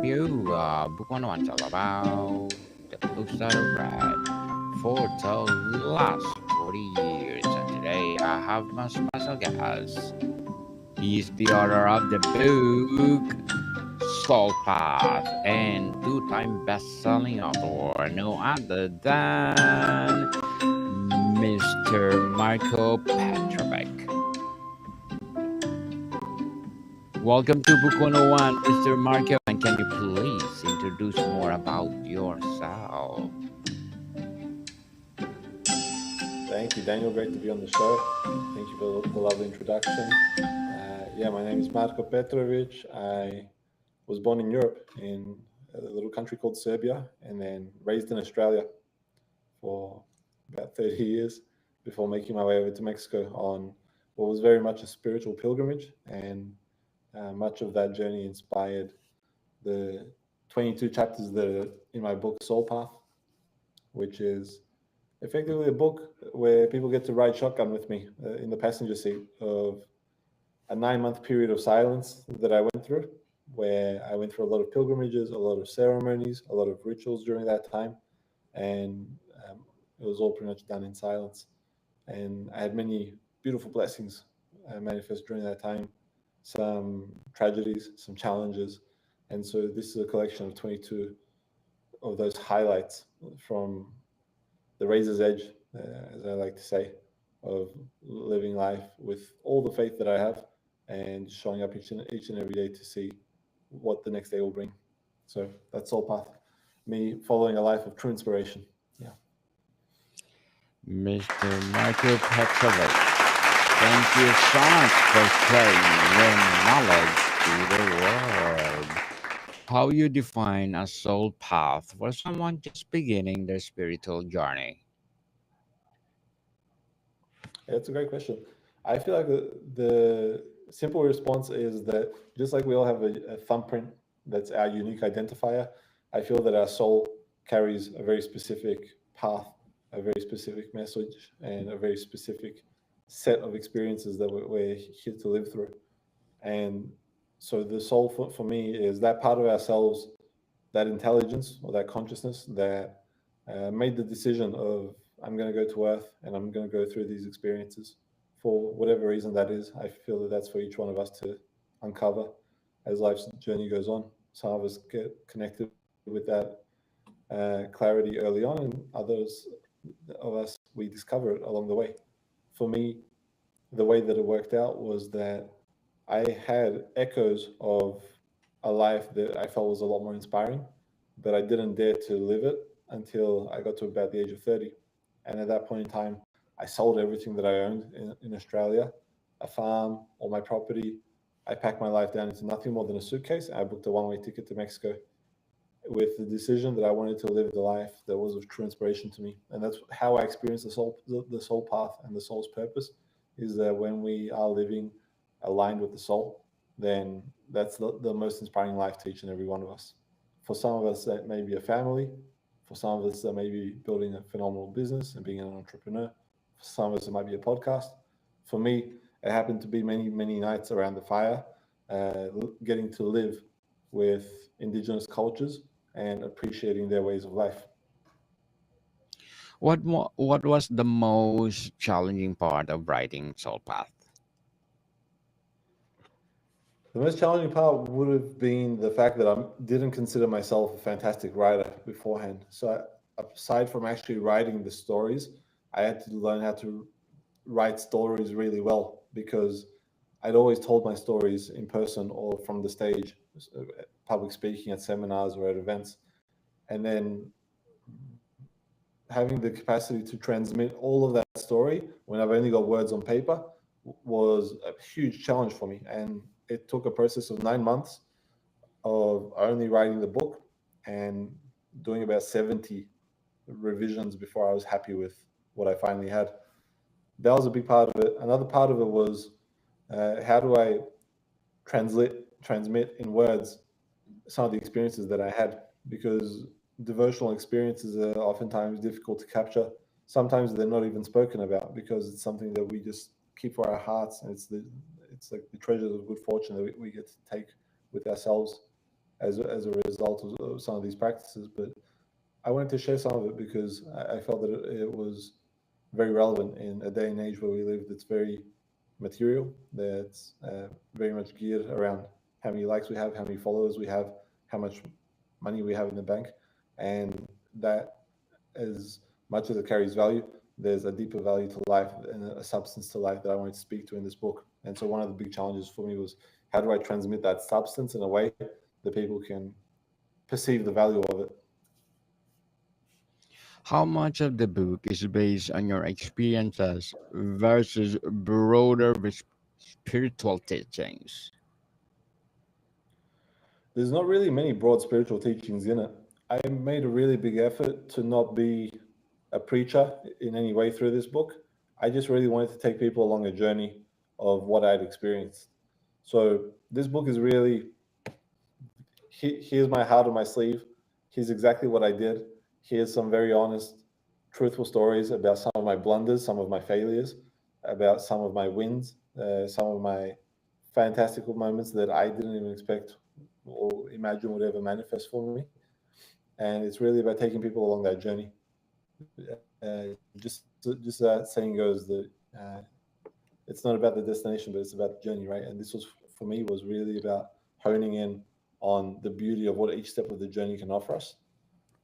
review. Book 101 is all about the books that I read for the last 40 years. And today I have my special guest. He's the author of the book Soul Path and two-time best-selling author, no other than Mr. Marko Petrovic. Welcome to Book 101, Mr. Marko, and can you please introduce more about yourself? Thank you, Daniel. Great to be on the show. Thank you for the lovely introduction. My name is Marko Petrovic. I was born in Europe in a little country called Serbia and then raised in Australia for about 30 years before making my way over to Mexico on what was very much a spiritual pilgrimage. And much of that journey inspired the 22 chapters that are in my book, Soul Path, which is effectively a book where people get to ride shotgun with me in the passenger seat of a 9-month period of silence that I went through, where I went through a lot of pilgrimages, a lot of ceremonies, a lot of rituals during that time. And it was all pretty much done in silence. And I had many beautiful blessings manifest during that time, some tragedies, some challenges. And so this is a collection of 22 of those highlights from the razor's edge, as I like to say, of living life with all the faith that I have and showing up each and every day to see what the next day will bring. So that's Soul Path, me following a life of true inspiration. Yeah. Mr. Marko Petrovic, thank you so much for sharing your knowledge to the world. How you define a soul path for someone just beginning their spiritual journey? It's a great question. I feel like the simple response is that just like we all have a thumbprint that's our unique identifier, I feel that our soul carries a very specific path, a very specific message, and a very specific set of experiences that we're here to live through. And so the soul for me is that part of ourselves, that intelligence or that consciousness that made the decision of I'm going to go to Earth and I'm going to go through these experiences for whatever reason that is. I feel that that's for each one of us to uncover as life's journey goes on. Some of us get connected with that clarity early on, and others of us we discover it along the way. For me, the way that it worked out was that I had echoes of a life that I felt was a lot more inspiring, but I didn't dare to live it until I got to about the age of 30. And at that point in time, I sold everything that I owned in Australia, a farm, all my property. I packed my life down into nothing more than a suitcase. I booked a one-way ticket to Mexico with the decision that I wanted to live the life that was of true inspiration to me. And that's how I experienced the soul path and the soul's purpose, is that when we are living aligned with the soul, then that's the most inspiring life to each and every one of us. For some of us, that may be a family. For some of us, that may be building a phenomenal business and being an entrepreneur. For some of us, it might be a podcast. For me, it happened to be many, many nights around the fire, getting to live with indigenous cultures and appreciating their ways of life. What was the most challenging part of writing Soul Path? The most challenging part would have been the fact that I didn't consider myself a fantastic writer beforehand. So aside from actually writing the stories, I had to learn how to write stories really well because I'd always told my stories in person or from the stage, public speaking at seminars or at events. And then having the capacity to transmit all of that story when I've only got words on paper was a huge challenge for me. And it took a process of 9 months of only writing the book and doing about 70 revisions before I was happy with what I finally had. That was a big part of it. Another part of it was how do I transmit in words some of the experiences that I had, because devotional experiences are oftentimes difficult to capture. Sometimes they're not even spoken about because it's something that we just keep for our hearts, and it's like the treasures of good fortune that we get to take with ourselves as a result of some of these practices. But I wanted to share some of it because I felt that it was very relevant in a day and age where we live that's very material, that's very much geared around how many likes we have, how many followers we have, how much money we have in the bank. And that, as much as it carries value, there's a deeper value to life and a substance to life that I wanted to speak to in this book. And so one of the big challenges for me was, how do I transmit that substance in a way that people can perceive the value of it? How much of the book is based on your experiences versus broader spiritual teachings? There's not really many broad spiritual teachings in it. I made a really big effort to not be a preacher in any way through this book. I just really wanted to take people along a journey of what I'd experienced. So this book is really, here's my heart on my sleeve. Here's exactly what I did. Here's some very honest, truthful stories about some of my blunders, some of my failures, about some of my wins, some of my fantastical moments that I didn't even expect or imagine would ever manifest for me. And it's really about taking people along that journey. Just that saying goes that it's not about the destination, but it's about the journey, right? And this was, for me, was really about honing in on the beauty of what each step of the journey can offer us,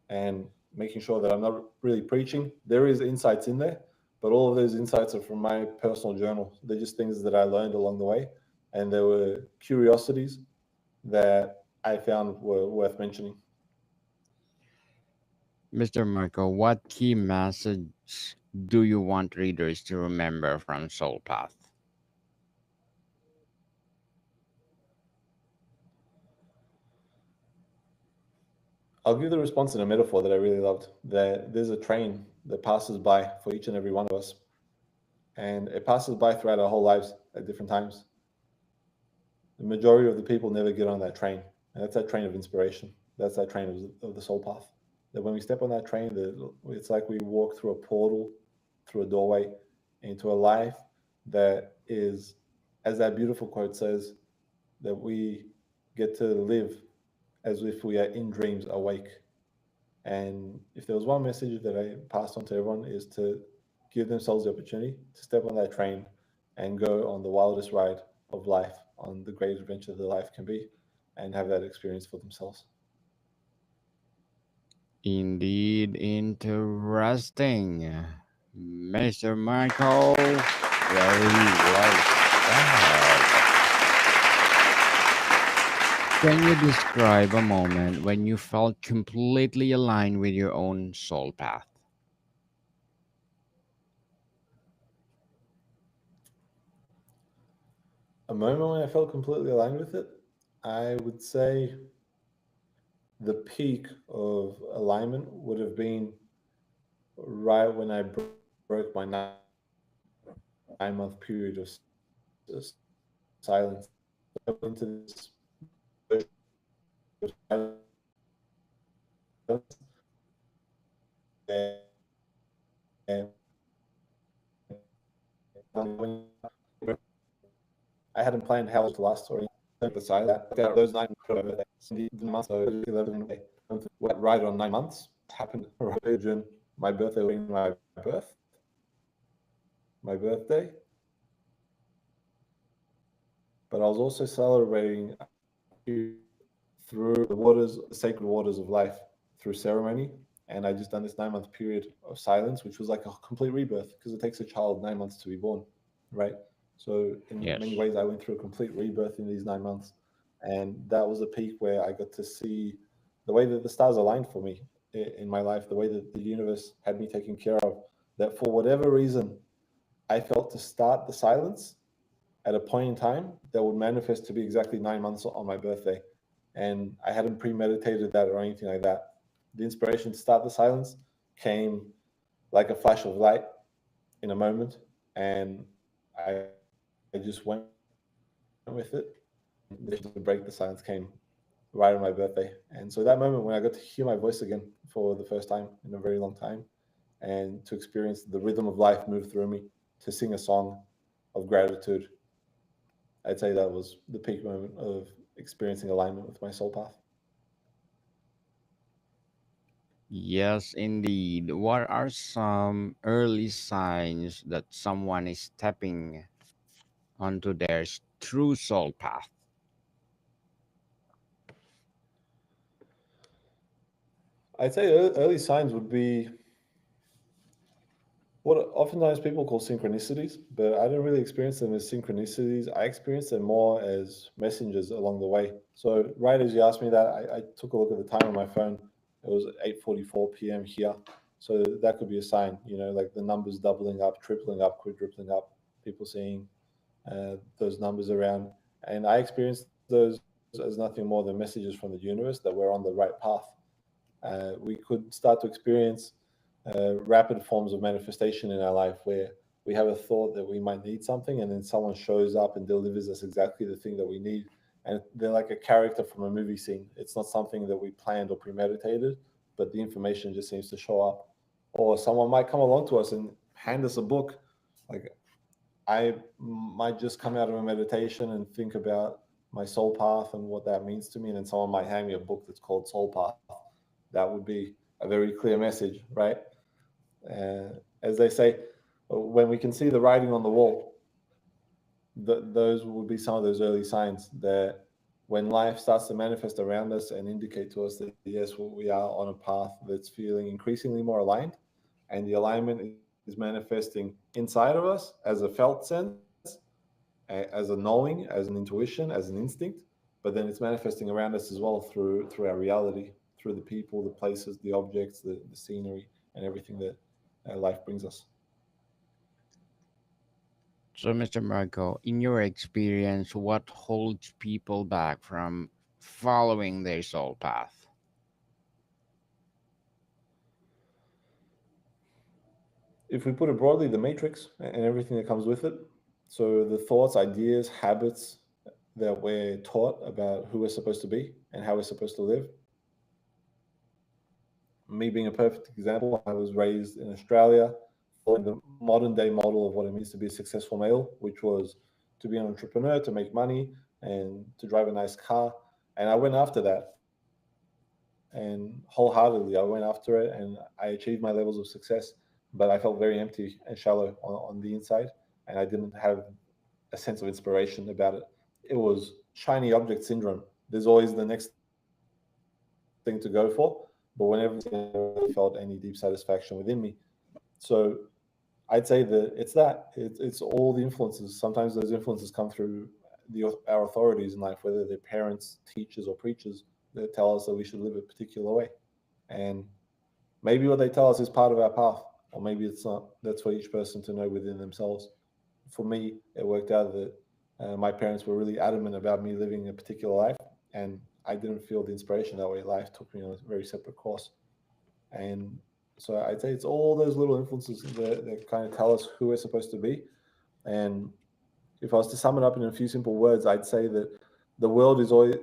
and making sure that I'm not really preaching. There is insights in there, but all of those insights are from my personal journal. They're just things that I learned along the way, and there were curiosities that I found were worth mentioning. Mr. Marco, what key message do you want readers to remember from Soul Path? I'll give the response in a metaphor that I really loved. That there's a train that passes by for each and every one of us, and it passes by throughout our whole lives at different times. The majority of the people never get on that train, and that's that train of inspiration. That's that train of the soul path. That when we step on that train, it's like we walk through a portal, through a doorway, into a life that is, as that beautiful quote says, that we get to live as if we are in dreams awake. And if there was one message that I passed on to everyone, is to give themselves the opportunity to step on that train and go on the wildest ride of life, on the great adventure that life can be, and have that experience for themselves. Indeed, interesting. Mr. Marco, very well said. Can you describe a moment when you felt completely aligned with your own soul path? A moment when I felt completely aligned with it, I would say the peak of alignment would have been right when I broke my 9 month period of silence. So I went into this version of silence I hadn't planned how it to last or anything. The silence those 9 months, the month, so 11 went right on 9 months. Happened right during my birthday, my birthday. But I was also celebrating a period through the waters, the sacred waters of life, through ceremony. And I just done this 9 month period of silence, which was like a complete rebirth, because it takes a child 9 months to be born, right? So in many Yes. ways, I went through a complete rebirth in these 9 months, and that was a peak where I got to see the way that the stars aligned for me in my life, the way that the universe had me taken care of. That for whatever reason, I felt to start the silence at a point in time that would manifest to be exactly 9 months on my birthday. And I hadn't premeditated that or anything like that. The inspiration to start the silence came like a flash of light in a moment. And I just went with it. And the decision to break the silence came right on my birthday. And so that moment when I got to hear my voice again for the first time in a very long time, and to experience the rhythm of life move through me, to sing a song of gratitude, I'd say that was the peak moment of experiencing alignment with my soul path. Yes, indeed. What are some early signs that someone is stepping onto their true soul path? I'd say early signs would be what oftentimes people call synchronicities, but I don't really experience them as synchronicities. I experience them more as messengers along the way. So right as you asked me that, I took a look at the time on my phone. It was 8:44 p.m. here, so that could be a sign. You know, like the numbers doubling up, tripling up, quadrupling up. People seeing those numbers around, and I experience those as nothing more than messages from the universe that we're on the right path. We could start to experience rapid forms of manifestation in our life where we have a thought that we might need something and then someone shows up and delivers us exactly the thing that we need, and they're like a character from a movie scene. It's not something that we planned or premeditated, but the information just seems to show up. Or someone might come along to us and hand us a book. Like I might just come out of a meditation and think about my soul path and what that means to me, and then someone might hand me a book that's called Soul Path. That would be a very clear message, right? As they say, when we can see the writing on the wall, those would be some of those early signs that when life starts to manifest around us and indicate to us that yes, we are on a path that's feeling increasingly more aligned, and the alignment is manifesting inside of us as a felt sense, as a knowing, as an intuition, as an instinct, but then it's manifesting around us as well through our reality, through the people, the places, the objects, the scenery, and everything that life brings us. So, Mr. Marco, in your experience, what holds people back from following their soul path? If we put it broadly, the matrix and everything that comes with it. So the thoughts, ideas, habits that we're taught about who we're supposed to be and how we're supposed to live. Me being a perfect example, I was raised in Australia following the modern day model of what it means to be a successful male, which was to be an entrepreneur, to make money, and to drive a nice car. And I went after that. And wholeheartedly, I went after it and I achieved my levels of success. But I felt very empty and shallow on the inside. And I didn't have a sense of inspiration about it. It was shiny object syndrome. There's always the next thing to go for. But whenever it's I never really felt any deep satisfaction within me. So I'd say that it's all the influences. Sometimes those influences come through our authorities in life, whether they're parents, teachers, or preachers that tell us that we should live a particular way. And maybe what they tell us is part of our path, or maybe it's not. That's for each person to know within themselves. For me, it worked out that my parents were really adamant about me living a particular life, and I didn't feel the inspiration that way. Life took me on a very separate course. And so I'd say it's all those little influences that kind of tell us who we're supposed to be. And if I was to sum it up in a few simple words, I'd say that the world is always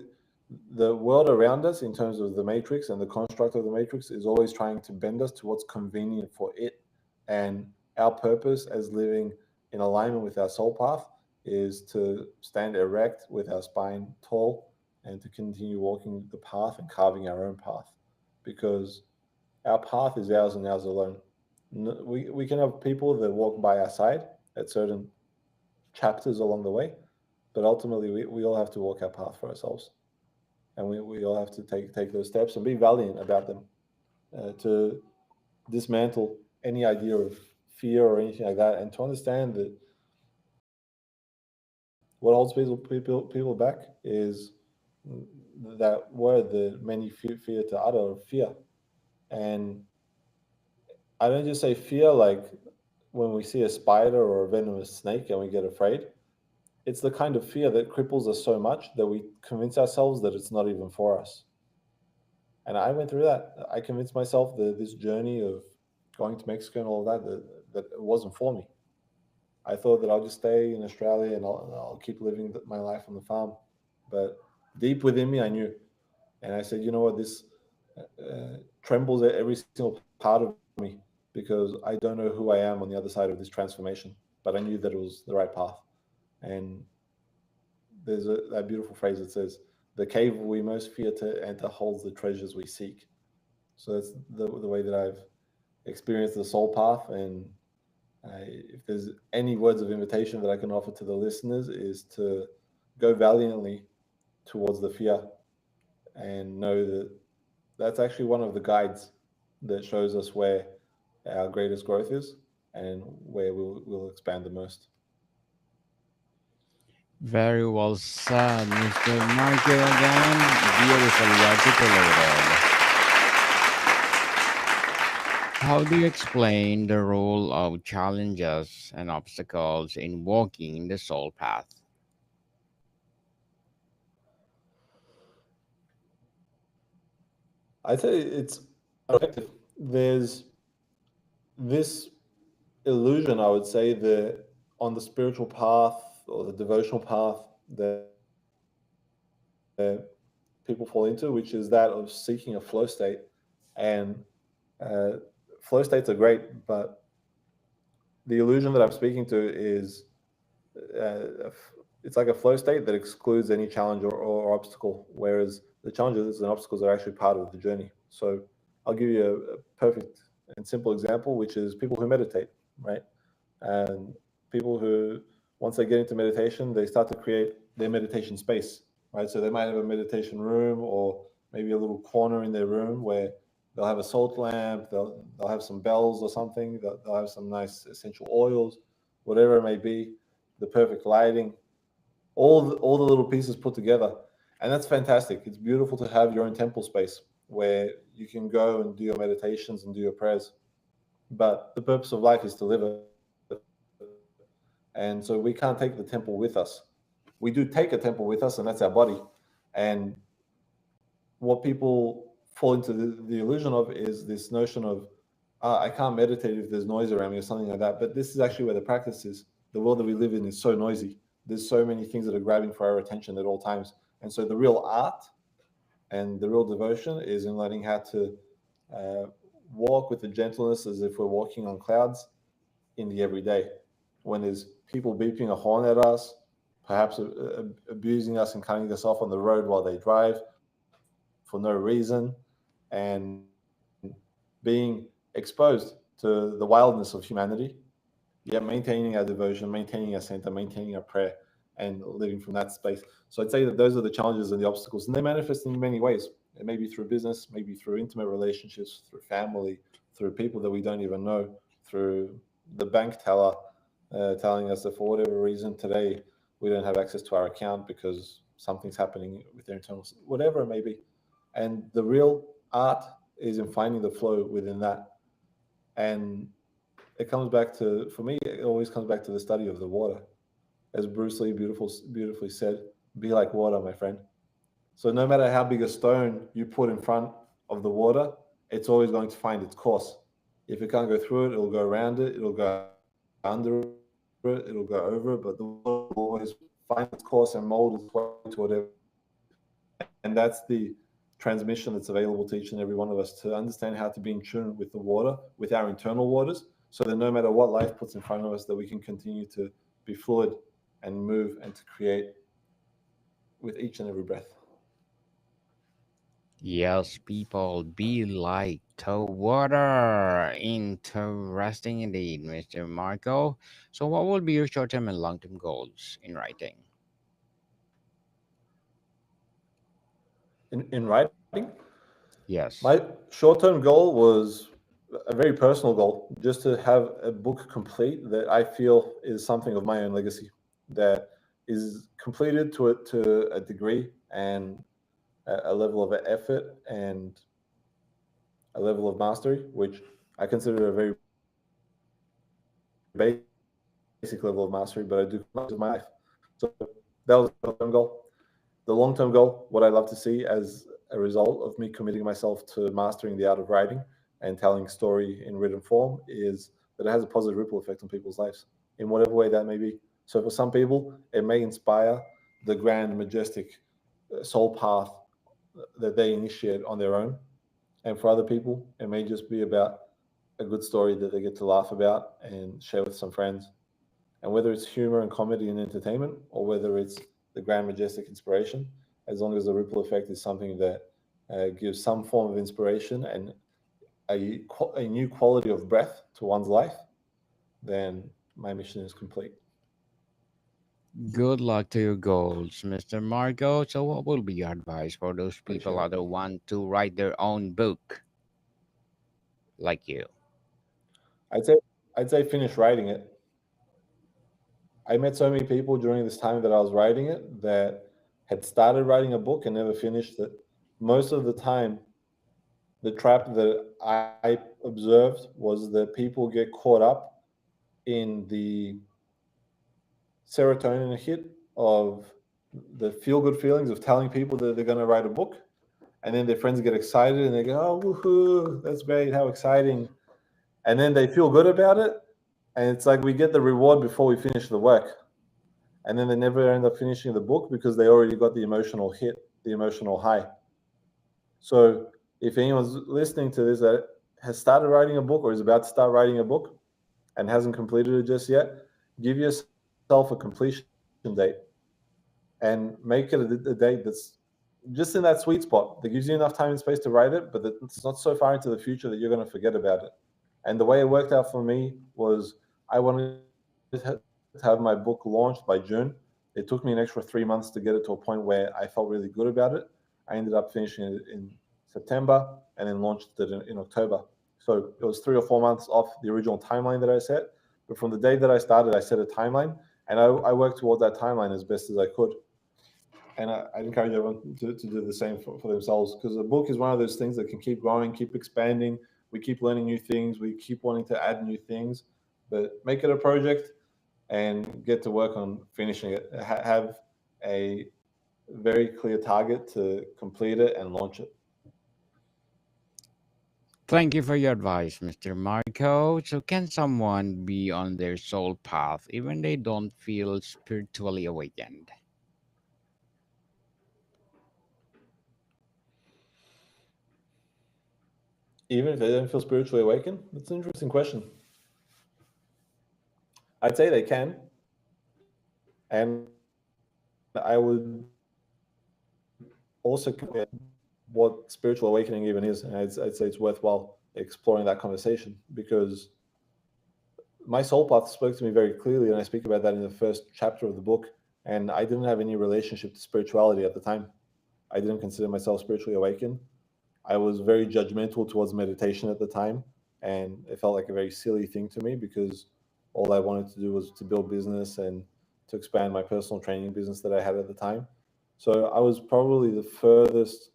the world around us in terms of the matrix and the construct of the matrix is always trying to bend us to what's convenient for it. And our purpose as living in alignment with our soul path is to stand erect with our spine tall and to continue walking the path and carving our own path, because our path is ours and ours alone. We can have people that walk by our side at certain chapters along the way, but ultimately we all have to walk our path for ourselves. And we all have to take those steps and be valiant about them, to dismantle any idea of fear or anything like that, and to understand that what holds people back is that word that many fear to utter, fear. And I don't just say fear like when we see a spider or a venomous snake and we get afraid. It's the kind of fear that cripples us so much that we convince ourselves that it's not even for us. And I went through that. I convinced myself that this journey of going to Mexico and all of that it wasn't for me. I thought that I'll just stay in Australia and I'll keep living my life on the farm. But deep within me, I knew. And I said, you know what, this trembles at every single part of me because I don't know who I am on the other side of this transformation. But I knew that it was the right path. And there's that beautiful phrase that says, the cave we most fear to enter holds the treasures we seek. So that's the way that I've experienced the soul path. And if there's any words of invitation that I can offer to the listeners, is to go valiantly towards the fear and know that that's actually one of the guides that shows us where our greatest growth is and where we'll expand the most. Very well said, Mr. Marco again. Beautifully articulated. How do you explain the role of challenges and obstacles in walking the soul path? I'd say it's effective. There's this illusion, I would say, that on the spiritual path or the devotional path that people fall into, which is that of seeking a flow state. And uh, flow states are great, but the illusion that I'm speaking to is it's like a flow state that excludes any challenge or obstacle, whereas the challenges and obstacles are actually part of the journey. So I'll give you a perfect and simple example, which is people who meditate, right? And people who, once they get into meditation, they start to create their meditation space, right? So they might have a meditation room or maybe a little corner in their room where they'll have a salt lamp, they'll have some bells or something, they'll have some nice essential oils, whatever it may be, the perfect lighting, all the little pieces put together. And that's fantastic. It's beautiful to have your own temple space where you can go and do your meditations and do your prayers. But the purpose of life is to live it. And so we can't take the temple with us. We do take a temple with us, and that's our body. And what people fall into the illusion of is this notion of, I can't meditate if there's noise around me or something like that. But this is actually where the practice is. The world that we live in is so noisy. There's so many things that are grabbing for our attention at all times. And so the real art and the real devotion is in learning how to uh, walk with the gentleness as if we're walking on clouds in the everyday. When there's people beeping a horn at us, perhaps abusing us and cutting us off on the road while they drive for no reason, and being exposed to the wildness of humanity, yet maintaining our devotion, maintaining our center, maintaining our prayer, and living from that space. So I'd say that those are the challenges and the obstacles, and they manifest in many ways. It may be through business, maybe through intimate relationships, through family, through people that we don't even know, through the bank teller telling us that for whatever reason today we don't have access to our account because something's happening with their internal, whatever it may be. And the real art is in finding the flow within that. And it comes back to, for me, it always comes back to the study of the water. As Bruce Lee beautifully said, be like water, my friend. So no matter how big a stone you put in front of the water, it's always going to find its course. If it can't go through it, it'll go around it, it'll go under it, it'll go over it, but the water will always find its course and mold its way to whatever it needs to. And that's the transmission that's available to each and every one of us to understand how to be in tune with the water, with our internal waters, so that no matter what life puts in front of us, that we can continue to be fluid and move and to create with each and every breath. Yes, people, be like the water. Interesting indeed, Mr. Marco. So, what will be your short term and long term goals in writing? In writing, my Yes. short-term goal was a very personal goal, just to have a book complete that I feel is something of my own legacy, that is completed to a degree and a level of effort and a level of mastery, which I consider a very basic level of mastery, but I do consider it my life. So that was the short-term goal. The long-term goal, what I'd love to see as a result of me committing myself to mastering the art of writing and telling story in written form is that it has a positive ripple effect on people's lives in whatever way that may be. So for some people, it may inspire the grand, majestic soul path that they initiate on their own. And for other people, it may just be about a good story that they get to laugh about and share with some friends. And whether it's humor and comedy and entertainment, or whether it's the grand majestic inspiration, as long as the ripple effect is something that gives some form of inspiration and a new quality of breath to one's life, then my mission is complete. Good luck to your goals, Mr. Marco. So, what will be your advice for those people Appreciate it. that want to write their own book like you? I'd say I'd say finish writing it. I met so many people during this time that I was writing it that had started writing a book and never finished it. Most of the time, the trap that I observed was that people get caught up in the serotonin hit of the feel good feelings of telling people that they're going to write a book. And then their friends get excited and they go, oh, woohoo, that's great, how exciting. And then they feel good about it. And it's like we get the reward before we finish the work. And then they never end up finishing the book because they already got the emotional hit, the emotional high. So if anyone's listening to this that has started writing a book or is about to start writing a book and hasn't completed it just yet, give yourself a completion date and make it a date that's just in that sweet spot that gives you enough time and space to write it, but that it's not so far into the future that you're going to forget about it. And the way it worked out for me was I wanted to have my book launched by June. It took me an extra 3 months to get it to a point where I felt really good about it. I ended up finishing it in September and then launched it in October. So it was 3 or 4 months off the original timeline that I set. But from the day that I started, I set a timeline and I worked towards that timeline as best as I could. And I encourage everyone to do the same for themselves because a book is one of those things that can keep growing, keep expanding. We keep learning new things. We keep wanting to add new things, but make it a project and get to work on finishing it. Have a very clear target to complete it and launch it. Thank you for your advice, Mr. Marco. So, can someone be on their soul path even they don't feel spiritually awakened? Even if they don't feel spiritually awakened, that's an interesting question. I'd say they can, and I would also what spiritual awakening even is, and I'd say it's worthwhile exploring that conversation because my soul path spoke to me very clearly, and I speak about that in the first chapter of the book. And I didn't have any relationship to spirituality at the time. I didn't consider myself spiritually awakened. I was very judgmental towards meditation at the time, and it felt like a very silly thing to me because all I wanted to do was to build business and to expand my personal training business that I had at the time. So I was probably the furthest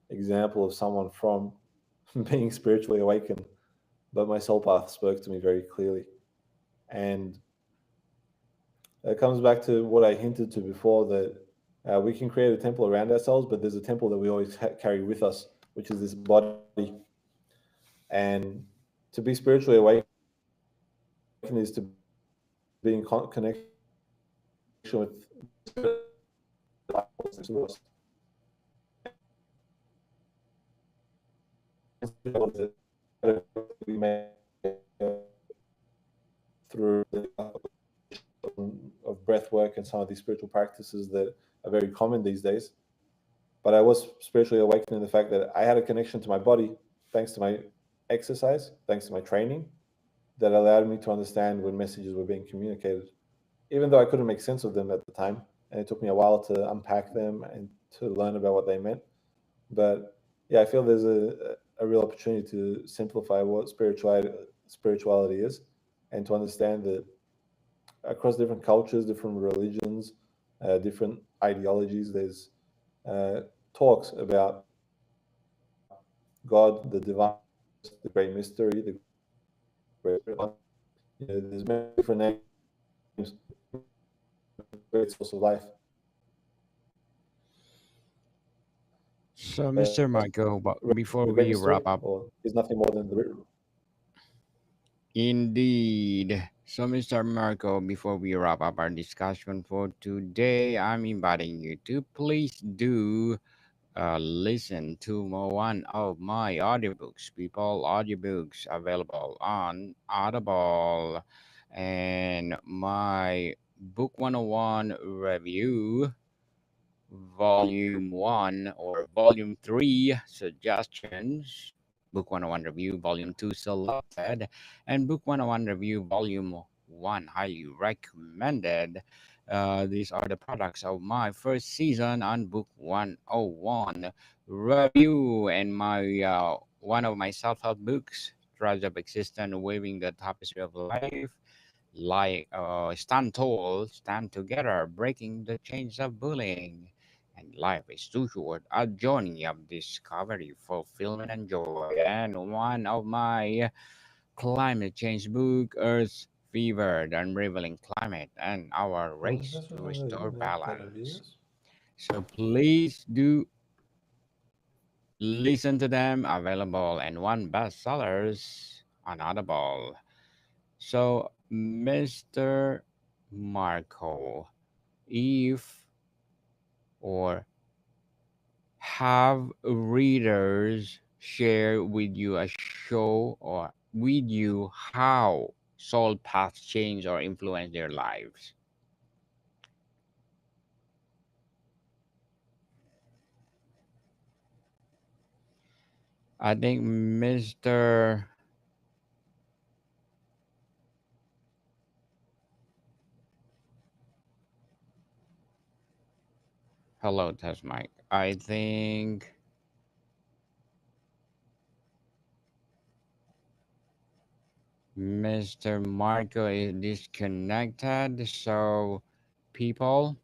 example of someone from being spiritually awakened, but my soul path spoke to me very clearly. And it comes back to what I hinted to before that we can create a temple around ourselves, but there's a temple that we always carry with us, which is this body. And to be spiritually awakened is to be in connection with the spirit of the Holy Spirit that lives inside of us. And we make through of breath work and some of these spiritual practices that are very common these days. But I was spiritually awakened in the fact that I had a connection to my body thanks to my exercise, thanks to my training, that allowed me to understand when messages were being communicated, even though I couldn't make sense of them at the time. And it took me a while to unpack them and to learn about what they meant. But yeah, I feel there's a real opportunity to simplify what spirituality is and to understand that across different cultures, different religions, different ideologies, there's uh, talks about God, the divine universe, the great mystery, the great spirit. There's many different names, great source of life. So, But Mr. Marco, but before the great we mystery, wrap up, or is nothing more than the root. indeed. So, Mr. Marco, before we wrap up our discussion for today, I'm inviting you to please do listen to one of my audiobooks, people audiobooks available on Audible, and my book 101 review, volume 1 or volume 3 suggestions Book 101 Review Volume 2 Selected, and Book 101 Review Volume 1 Highly Recommended. These are the products of my first season on Book 101 Review, and my one of my self-help books, Tribes of Existence, Waving the Tapestry of Life, like Stand Tall, Stand Together, Breaking the Chains of Bullying, and Life is Too Short, a journey of discovery, fulfillment, and joy. And one of my climate change book, Earth Fever, The Unraveling Climate, and Our Race to Restore Balance. So please do listen to them, available and one bestsellers on Audible. So, Mr. Marco, if or have readers share with you a show or with you how soul paths change or influence their lives? I think Mr. Hello, test mic. I think Mr. Marco is disconnected. So, people,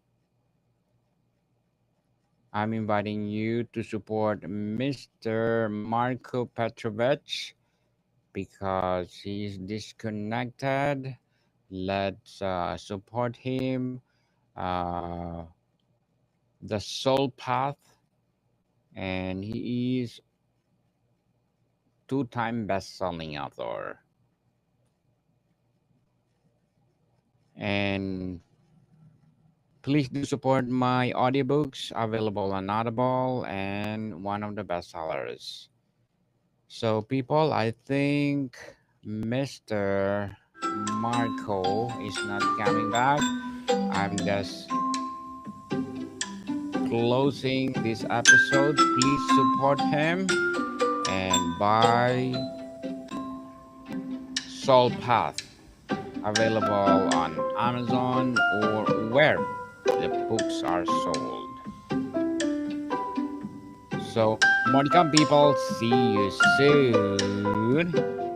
I'm inviting you to support Mr. Marko Petrovic because he's disconnected. Let's support him. Uh, the Soul Path, and he is two-time best-selling author. And please do support my audiobooks available on Audible and one of the bestsellers. So, people, I think Mr. Marco is not coming back. I'm just closing this episode. Please support him and buy Soul Path, available on Amazon or where the books are sold. So, more to come, people. See you soon.